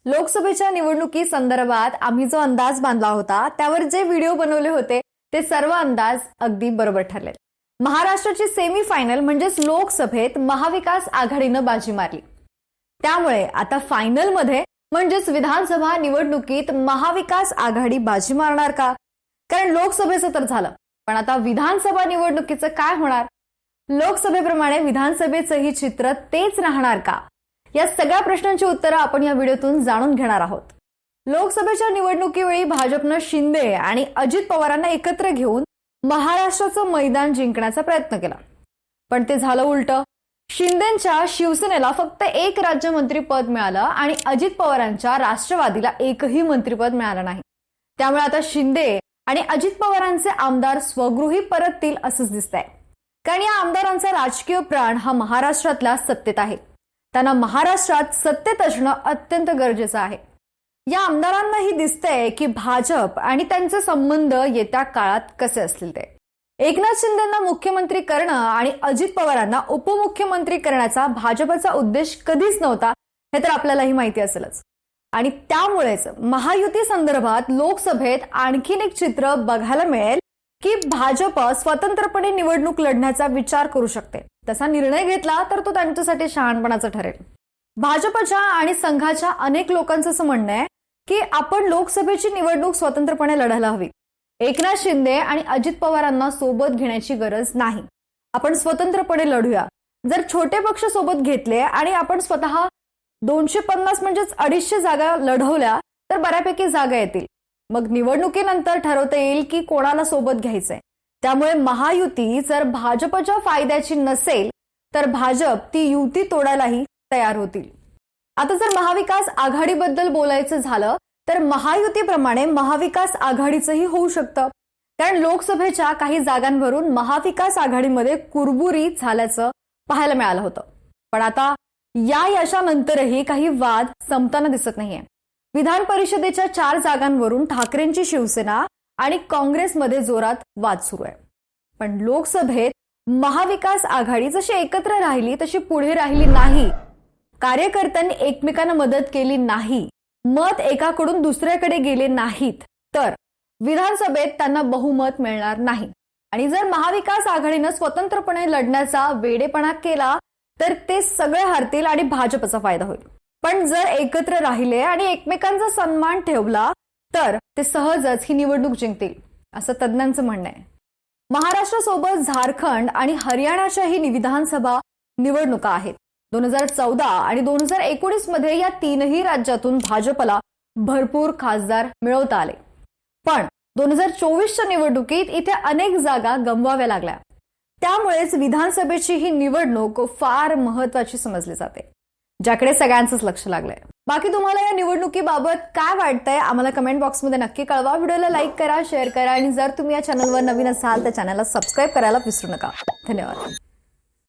लोकसभेच्या निवडणुकी संदर्भात आम्ही जो अंदाज बांधला होता त्यावर जे व्हिडिओ बनवले होते ते सर्व अंदाज अगदी बरोबर ठरले। महाराष्ट्राची सेमी फायनल म्हणजेच लोकसभेत महाविकास आघाडीनं बाजी मारली। त्यामुळे आता फायनल मध्ये म्हणजेच विधानसभा निवडणुकीत महाविकास आघाडी बाजी मारणार का? कारण लोकसभेचं तर झालं, पण आता विधानसभा निवडणुकीचं काय होणार? लोकसभेप्रमाणे विधानसभेचंही चित्र तेच राहणार का? या सगळ्या प्रश्नांची उत्तरं आपण या व्हिडिओतून जाणून घेणार आहोत। लोकसभेच्या निवडणुकीवेळी भाजपनं शिंदे आणि अजित पवारांना एकत्र घेऊन महाराष्ट्राचं मैदान जिंकण्याचा प्रयत्न केला, पण ते झालं उलटं। शिंदेंच्या शिवसेनेला फक्त एक राज्यमंत्री पद मिळालं आणि अजित पवारांच्या राष्ट्रवादीला एकही मंत्रिपद मिळालं नाही। त्यामुळे आता शिंदे आणि अजित पवारांचे आमदार स्वगृही परततील असंच दिसतंय, कारण या आमदारांचा राजकीय प्राण हा महाराष्ट्रातल्या सत्तेत आहे। त्यांना महाराष्ट्रात सत्तेत असणं अत्यंत गरजेचं आहे। या आमदारांनाही दिसतंय की भाजप आणि त्यांचे संबंध येत्या काळात कसे असतील ते। एकनाथ शिंदेंना मुख्यमंत्री करणं आणि अजित पवारांना उपमुख्यमंत्री करण्याचा भाजपचा उद्देश कधीच नव्हता, हे तर आपल्यालाही माहिती असेलच। आणि त्यामुळेच महायुती संदर्भात लोकसभेत आणखीन एक चित्र बघायला मिळेल की भाजप स्वतंत्रपणे निवडणूक लढण्याचा विचार करू शकते। तसा निर्णय घेतला तर तो त्यांच्यासाठी शहाणपणाचं ठरेल। भाजपच्या आणि संघाच्या अनेक लोकांचं असं म्हणणं आहे की आपण लोकसभेची निवडणूक स्वतंत्रपणे लढायला हवी। एकनाथ शिंदे आणि अजित पवारांना सोबत घेण्याची गरज नाही, आपण स्वतंत्रपणे लढूया। जर छोटे पक्ष सोबत घेतले आणि आपण स्वतः 250 म्हणजेच 250 जागा लढवल्या तर बऱ्यापैकी जागा येतील। मग निवडणुकीनंतर ठरवता येईल की कोणाला सोबत घ्यायचंय। त्यामुळे महायुती जर भाजपच्या फायद्याची नसेल तर भाजप ती युती तोडायलाही तयार होतील। आता जर महाविकास आघाडीबद्दल बोलायचं झालं तर महायुतीप्रमाणे महाविकास आघाडीचंही होऊ शकतं, कारण लोकसभेच्या काही जागांवरून महाविकास आघाडीमध्ये कुरबुरी झाल्याचं पाहायला मिळालं होतं। पण आता या यशानंतरही काही वाद संपताना दिसत नाहीये। विधान परिषदेच्या 4 जागांवरून ठाकरेंची शिवसेना आणि काँग्रेसमध्ये जोरात वाद सुरू आहे। पण लोकसभेत महाविकास आघाडी जशी एकत्र राहिली तशी पुढे राहिली नाही। कार्यकर्त्यांनी एकमेकांना मदत केली नाही, मत एकाकडून दुसऱ्याकडे गेले नाहीत, तर विधानसभेत त्यांना बहुमत मिळणार नाही। आणि जर महाविकास आघाडीनं स्वतंत्रपणे लढण्याचा वेडेपणा केला तर ते सगळे हरतील आणि भाजपचा फायदा होईल। पण जर एकत्र राहिले आणि एकमेकांचा सन्मान ठेवला तर ते सहजच ही निवडणूक जिंकतील, असं तज्ञांचं म्हणणं आहे। महाराष्ट्रासोबत झारखंड आणि हरियाणाच्याही विधानसभा निवडणुका आहेत। 2014 आणि 2019 मध्ये या तीनही राज्यातून भाजपला भरपूर खासदार मिळवता आले, पण 2024च्या निवडणुकीत इथे अनेक जागा गमवाव्या लागल्या। त्यामुळेच विधानसभेची ही निवडणूक फार महत्वाची समजली जाते, ज्याकडे सगळ्यांचंच लक्ष लागलंय। बाकी तुम्हाला या निवडणुकीबाबत काय वाटतंय आम्हाला कमेंट बॉक्समध्ये नक्की कळवा। व्हिडिओला लाईक करा, शेअर करा आणि जर तुम्ही या चॅनलवर नवीन असाल तर चॅनलला सबस्क्राईब करायला विसरू नका। धन्यवाद।